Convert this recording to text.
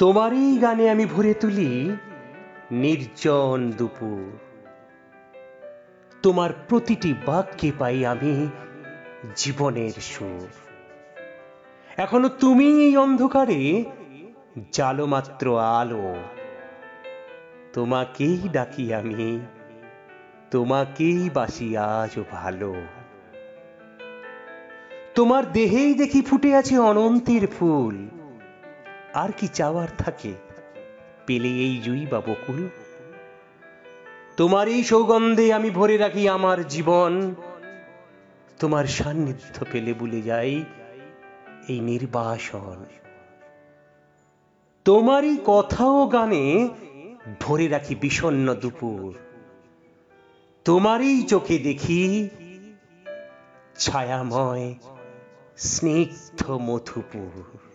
তোমারই গানে আমি ভরে তুলি নির্জন দুপুর। তোমার প্রতিটি বাক্যে পাই আমি জীবনের সুর। এখনো তুমি এই অন্ধকারে জালো মাত্র আলো। তোমাকেই ডাকি আমি, তোমাকেই বাসি আজও ভালো। তোমার দেহেই দেখি ফুটে আছে অনন্তের ফুল। আর কি চাওয়ার থাকে পেলে এই জুই বা বকুল? তোমার এই সৌগন্ধে আমি ভরে রাখি আমার জীবন। তোমার সান্নিধ্য পেলে ভুলে যাই এই নির্বাসন। তোমারই কথা ও গানে ভরে রাখি বিষণ্ণ দুপুর। তোমারই চোখে দেখি ছায়াময় স্নিগ্ধ মধুপুর।